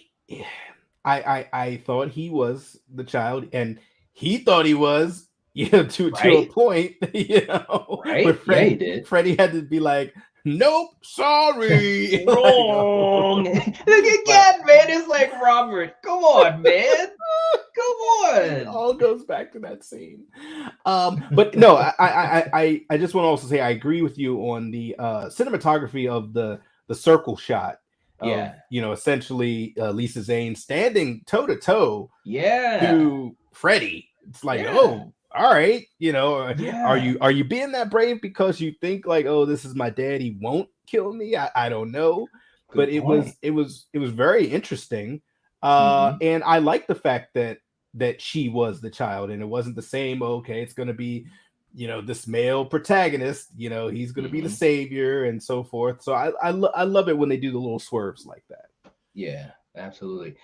I thought he was the child, and he thought he was, you know, to a Right. point, you know, where Right. Yeah, he did. Freddie had to be like, nope, sorry. Wrong. Again, man, it's like Robert. Come on, man. Come It on. all goes back to that scene. But no, I just want to also say I agree with you on the cinematography of the circle shot of, Yeah. you know, essentially Lisa Zane standing toe to toe Yeah. to Freddie. It's like, Yeah. oh, all right, you know, Yeah. are you being that brave because you think like, oh, this is my dad, he won't kill me? I don't know. Good But it point. was very interesting. Mhm. And I like the fact that she was the child, and it wasn't the same, okay, it's going to be, you know, this male protagonist, you know, he's going to be the Mhm. savior and so forth. So I love it when they do the little swerves like that. Yeah, absolutely.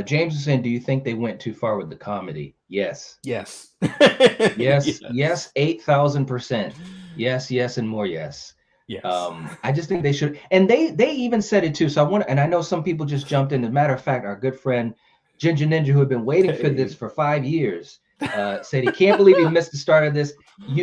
James is saying, do you think they went too far with the comedy? Yes. Yes. Yes. Yes. Yes. 8,000%. Yes. Yes. And more. Yes. Yes. I just think they should, and they even said it too. So I want, and I know some people just jumped in. As a matter of fact, our good friend Ginger Ninja, who had been waiting for this Hey. for 5 years, said he can't believe he missed the start of this.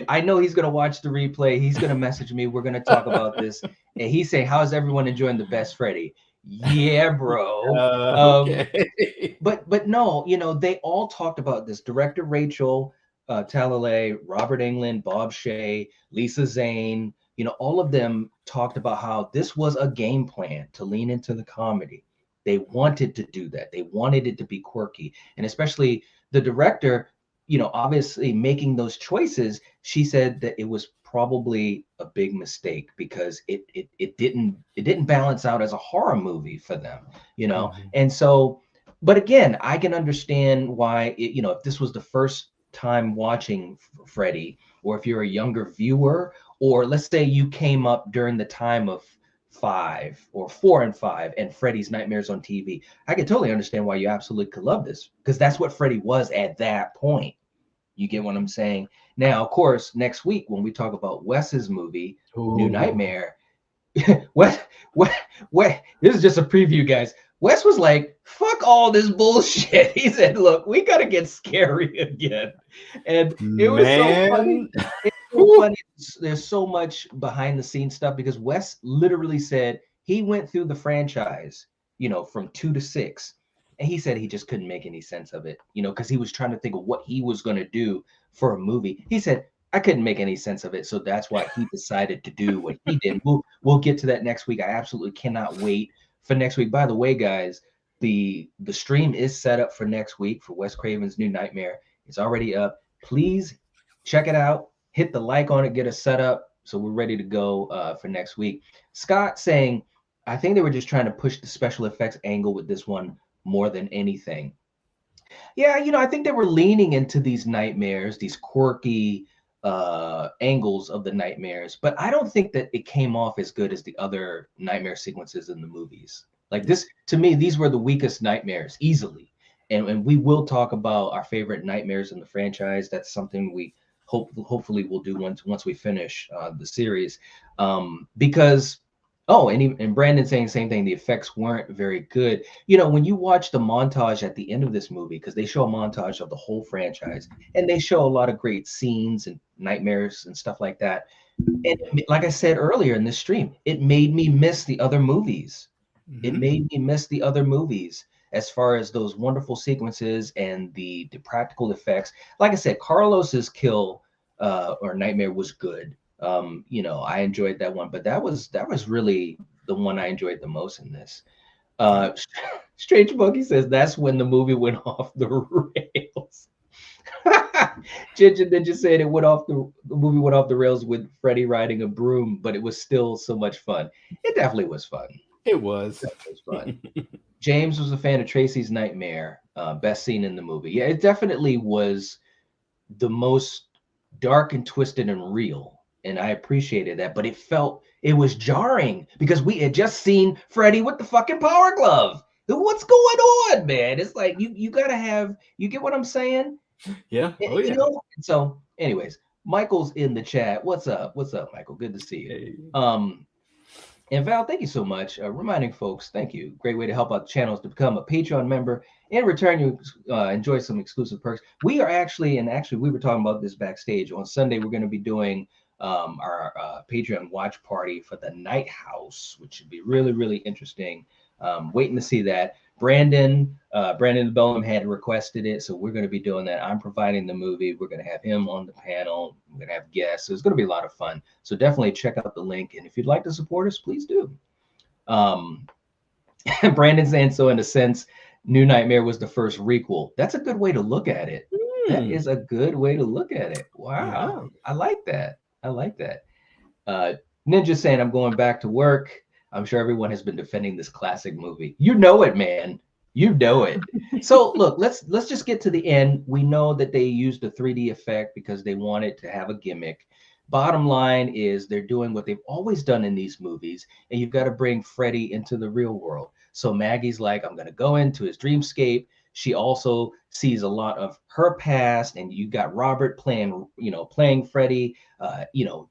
I know he's gonna watch the replay. He's gonna message me. We're gonna talk about this, and he's saying, "How's everyone enjoying the best Freddy?" Yeah, bro. Okay. But no, you know, they all talked about this. Director Rachel Talalay, Robert Englund, Bob Shea, Lisa Zane, you know, all of them talked about how this was a game plan to lean into the comedy. They wanted to do that. They wanted it to be quirky. And especially the director, you know, obviously making those choices, she said that it was probably a big mistake because it didn't balance out as a horror movie for them, you know. Mhm. And so, but again, I can understand why you know, if this was the first time watching Freddy, or if you're a younger viewer, or let's say you came up during the time of 4 and 5 and Freddy's Nightmares on TV, I can totally understand why you absolutely could love this, because that's what Freddy was at that point. You get what I'm saying? Now, of course, next week when we talk about Wes's movie, New Ooh. Nightmare, Wes, Wes, this is just a preview, guys. Wes was like, fuck all this bullshit. He said, look, we got to get scary again. And it was so funny. Man. It's so Whew. funny. There's so much behind the scenes stuff because Wes literally said he went through the franchise, you know, from 2 to 6. And he said he just couldn't make any sense of it, you know, because he was trying to think of what he was going to do for a movie. He said, I couldn't make any sense of it, so that's why he decided to do what he did. We'll get to that next week. I absolutely cannot wait for next week. By the way, guys, the stream is set up for next week for Wes Craven's New Nightmare. It's already up. Please check it out. Hit the like on it. Get us set up so we're ready to go for next week. Scott saying, I think they were just trying to push the special effects angle with this one more than anything. Yeah, you know, I think they were leaning into these nightmares, these quirky angles of the nightmares, but I don't think that it came off as good as the other nightmare sequences in the movies. Like this, to me, these were the weakest nightmares easily. And we will talk about our favorite nightmares in the franchise. That's something we hopefully we'll do once we finish the series, because Oh, and Brandon saying the same thing. The effects weren't very good. You know, when you watch the montage at the end of this movie, because they show a montage of the whole franchise, and they show a lot of great scenes and nightmares and stuff like that. And like I said earlier in this stream, it made me miss the other movies. It made me miss the other movies as far as those wonderful sequences and the practical effects. Like I said, Carlos's kill or nightmare was good. You know, I enjoyed that one, but that was really the one I enjoyed the most in this. Uh, Strange Monkey says that's when the movie went off the rails. Ginger Ninja said the movie went off the rails with Freddy riding a broom, but it was still so much fun. It definitely was fun. It was. Definitely was fun. James was a fan of Tracy's Nightmare, best scene in the movie. Yeah, it definitely was the most dark and twisted and real, and I appreciated that. But it was jarring because we had just seen Freddy with the fucking power glove. What's going on, man? It's like you gotta have, you get what I'm saying? Yeah. Oh yeah. You know. So, anyways, Michael's in the chat. What's up? What's up, Michael? Good to see you. Hey. And Val, thank you so much. Reminding folks, thank you. Great way to help out the channels to become a Patreon member. In return, you enjoy some exclusive perks. We are actually we were talking about this backstage. On Sunday, we're going to be doing our Patreon watch party for the Night House, which should be really, really interesting. Waiting to see that. Brandon Bellum had requested it, so we're going to be doing that. I'm providing the movie. We're going to have him on the panel. We're going to have guests. So it's going to be a lot of fun. So definitely check out the link. And if you'd like to support us, please do. Brandon saying, so in a sense, New Nightmare was the first requel. That's a good way to look at it. That is a good way to look at it. Wow. Yeah. I like that. I like that. Ninja saying, I'm going back to work. I'm sure everyone has been defending this classic movie. You know it, man. You know it. So look, let's just get to the end. We know that they used the 3D effect because they wanted to have a gimmick. Bottom line is they're doing what they've always done in these movies, and you've got to bring Freddy into the real world. So Maggie's like, I'm going to go into his dreamscape. She also sees a lot of her past, and you got Robert playing Freddy,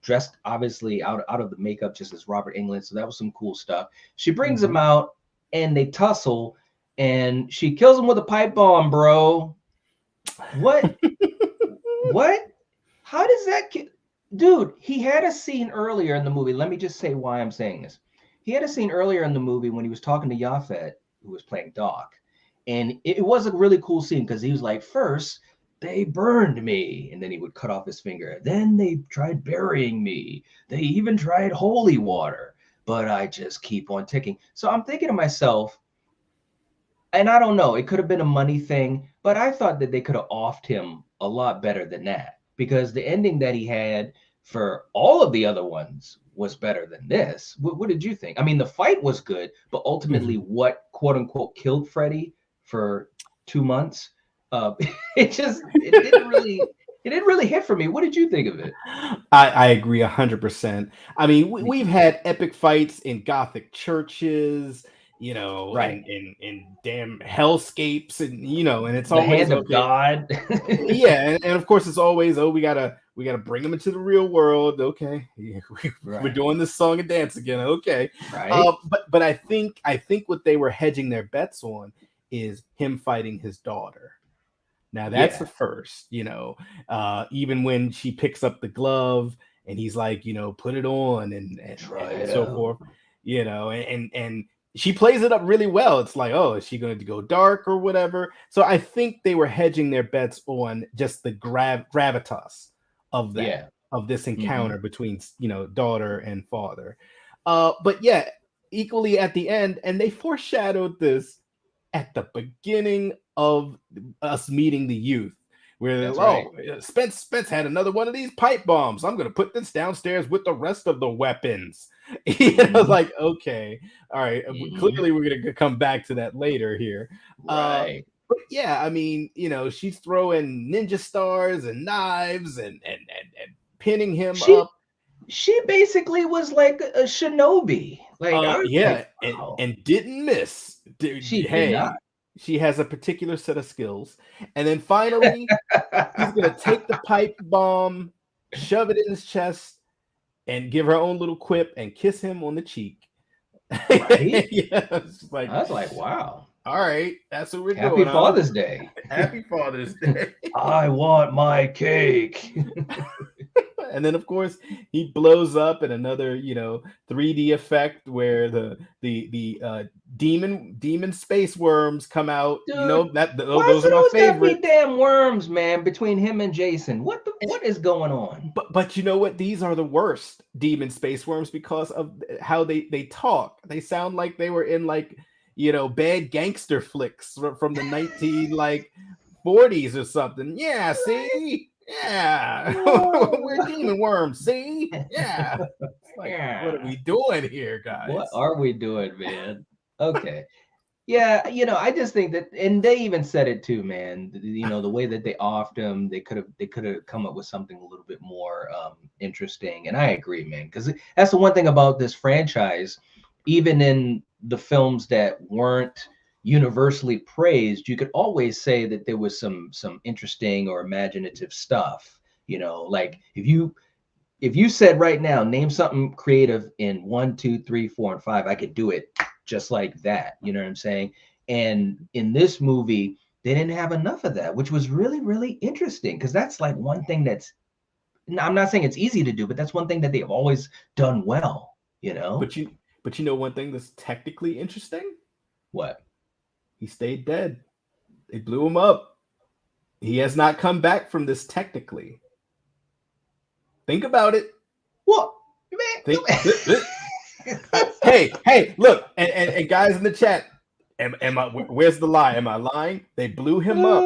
dressed obviously out of the makeup, just as Robert Englund. So that was some cool stuff. She brings him out, and they tussle, and she kills him with a pipe bomb, bro. What? What? How does that dude? He had a scene earlier in the movie. Let me just say why I'm saying this. He had a scene earlier in the movie when he was talking to Yafet, who was playing Doc. And it was a really cool scene because he was like, first, they burned me. And then he would cut off his finger. Then they tried burying me. They even tried holy water. But I just keep on ticking. So I'm thinking to myself, and I don't know, it could have been a money thing, but I thought that they could have offed him a lot better than that. Because the ending that he had for all of the other ones was better than this. What did you think? I mean, the fight was good, but ultimately what, quote unquote, killed Freddy for 2 months, it didn't really hit for me. What did you think of it? I agree 100%. I mean, we've had epic fights in Gothic churches, right, in damn hellscapes, and and it's the always hand of God. Yeah, and of course it's always, we gotta bring them into the real world. Okay, we're doing this song and dance again. Okay, right. But I think what they were hedging their bets on is him fighting his daughter. Now that's the first, even when she picks up the glove and he's like, put it on and so forth, and she plays it up really well. It's like, oh, is she going to go dark or whatever? So I think they were hedging their bets on just the gravitas of that, of this encounter between, daughter and father. But yeah, equally at the end, and they foreshadowed this at the beginning of us meeting the youth, where Spence had another one of these pipe bombs. I'm going to put this downstairs with the rest of the weapons. Like, okay, all right. Clearly, we're going to come back to that later here. Right. But yeah, I mean, she's throwing ninja stars and knives and pinning him up. She basically was like a shinobi. Like, and didn't miss. She did not. She has a particular set of skills. And then finally, she's going to take the pipe bomb, shove it in his chest, and give her own little quip and kiss him on the cheek. Right? Yeah, it's just like, I was like, wow. all right, that's what we're Happy doing. Father's Day. Happy Father's Day. I want my cake. And then of course he blows up in another 3D effect where the demon space worms come out. Dude, why is Those are it my always gotta be favorites. damn worms, man, between him and Jason? What is going on? But you know what? These are the worst demon space worms because of how they talk. They sound like they were in like bad gangster flicks from the 40s or something. Yeah, see. Yeah, we're demon worms. See, yeah. Like, Yeah. what are we doing here, guys? What are we doing, man? Okay. Yeah, I just think that, and they even said it too, man. The way that they offed him, they could have come up with something a little bit more interesting. And I agree, man, because that's the one thing about this franchise. Even in the films that weren't universally praised, you could always say that there was some interesting or imaginative stuff. Like if you said right now, name something creative in 1, 2, 3, 4, and 5, I could do it just like that. You know what I'm saying? And in this movie, they didn't have enough of that, which was really, really interesting because that's like one thing I'm not saying it's easy to do, but that's one thing that they've always done well, But you know one thing that's technically interesting? What? He stayed dead. They blew him up. He has not come back from this technically. Think about it. What? Hey, look, and guys in the chat, am I? Where's the lie? Am I lying? They blew him up.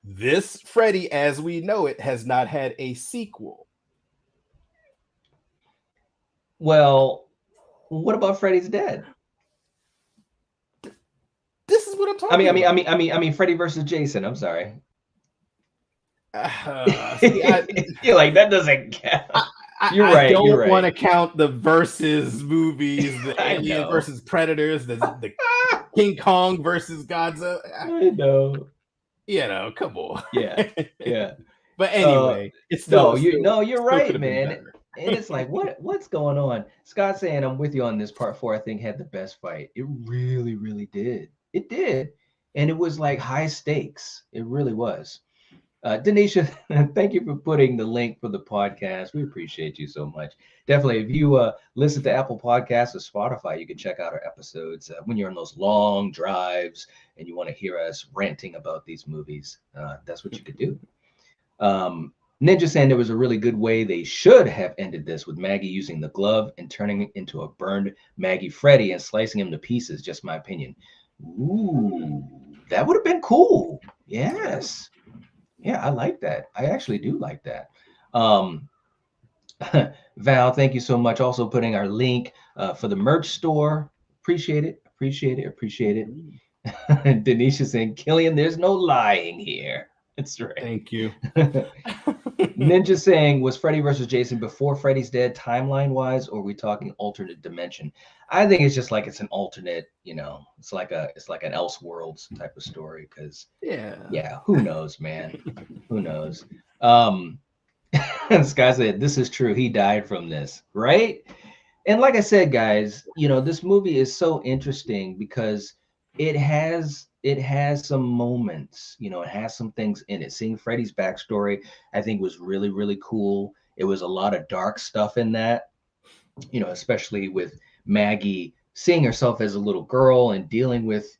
This Freddy, as we know it, has not had a sequel. Well, what about Freddy's Dead? This is what I'm talking about. I mean, Freddy versus Jason. I'm sorry. See, You're like, that doesn't count. You're right. I don't want to count the versus movies, the Alien versus Predators, the King Kong versus Godzilla. I know. Come on. Yeah. But anyway, it's still you're right, man. And it's like, what's going on? Scott saying, I'm with you on this. Part 4, I think, had the best fight. It really, really did. It did. And it was like high stakes. It really was. Denisha, thank you for putting the link for the podcast. We appreciate you so much. Definitely, if you listen to Apple Podcasts or Spotify, you can check out our episodes when you're on those long drives and you want to hear us ranting about these movies. That's what you could do. Ninja saying there was a really good way they should have ended this with Maggie using the glove and turning it into a burned Maggie Freddy and slicing him to pieces. Just my opinion. Ooh, that would have been cool. Yes. Yeah, I like that. I actually do like that. Val, thank you so much. Also putting our link for the merch store. Appreciate it. Denisha saying, Killian, there's no lying here. That's right. Thank you. Ninja saying, was Freddy versus Jason before Freddy's Dead timeline wise, or are we talking alternate dimension? I think it's just like it's an alternate, it's like an Elseworlds type of story. Because who knows, man? Who knows? This guy said, this is true. He died from this, right? And like I said, guys, this movie is so interesting because it has some moments, it has some things in it. Seeing Freddy's backstory, I think, was really, really cool. It was a lot of dark stuff in that, especially with Maggie seeing herself as a little girl and dealing with,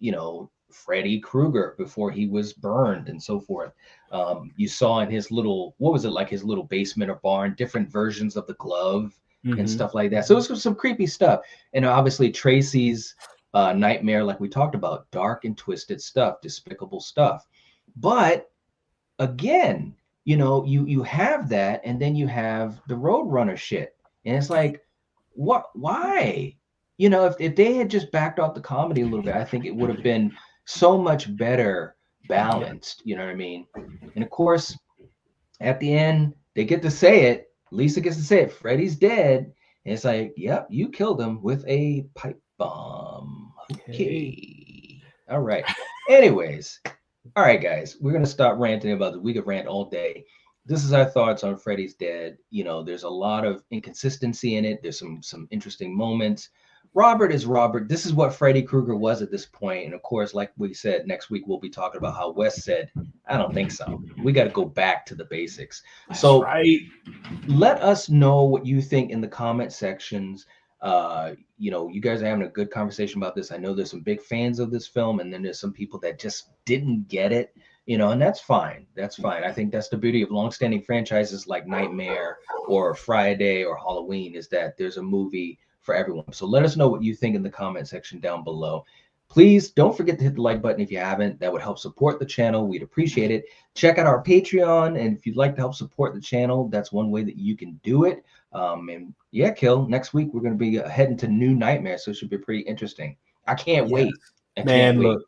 Freddy Krueger before he was burned and so forth. You saw in his little, what was it, like his little basement or barn, different versions of the glove and stuff like that. So it was some creepy stuff. And obviously Tracy's nightmare, like we talked about, dark and twisted stuff, despicable stuff. But again, you have that, and then you have the Roadrunner shit, and it's like, what? Why? If they had just backed off the comedy a little bit, I think it would have been so much better balanced. You know what I mean? And of course, at the end, they get to say it. Lisa gets to say it. Freddy's dead, and it's like, yep, you killed him with a pipe bomb. Okay. All right. Anyways, all right, guys, we're gonna stop ranting about this. We could rant all day. This is our thoughts on Freddy's Dead. There's a lot of inconsistency in it. There's some interesting moments, Robert is Robert. This is what Freddy Krueger was at this point. And of course, like we said, next week we'll be talking about how Wes said, I don't think so. We got to go back to the basics. That's so right. let us know what you think in the comment sections. You guys are having a good conversation about this. I know there's some big fans of this film, and then there's some people that just didn't get it, and that's fine. That's fine. I think that's the beauty of longstanding franchises like Nightmare or Friday or Halloween, is that there's a movie for everyone. So let us know what you think in the comment section down below. Please don't forget to hit the like button if you haven't. That would help support the channel. We'd appreciate it. Check out our Patreon, and if you'd like to help support the channel, that's one way that you can do it. And yeah, Kill, next week we're going to be heading to New Nightmare, so it should be pretty interesting. I can't wait. Look,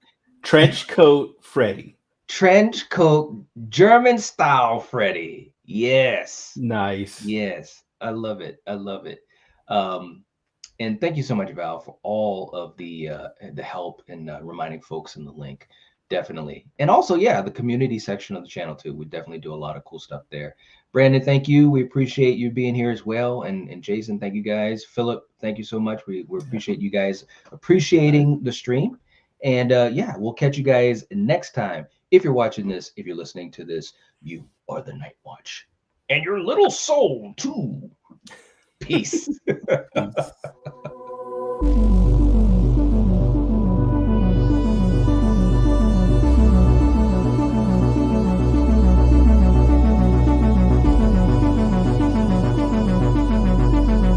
trench coat Freddy. Trench coat, German style Freddy. Yes. Nice. Yes. I love it. I love it. And thank you so much, Val, for all of the help and reminding folks in the link. Definitely. And also, yeah, the community section of the channel too. We definitely do a lot of cool stuff there. Brandon, thank you. We appreciate you being here as well. And Jason, thank you guys. Philip, thank you so much. We appreciate you guys appreciating the stream. And yeah, we'll catch you guys next time. If you're watching this, if you're listening to this, you are the Nightwatch. And your little soul too. Peace. Peace.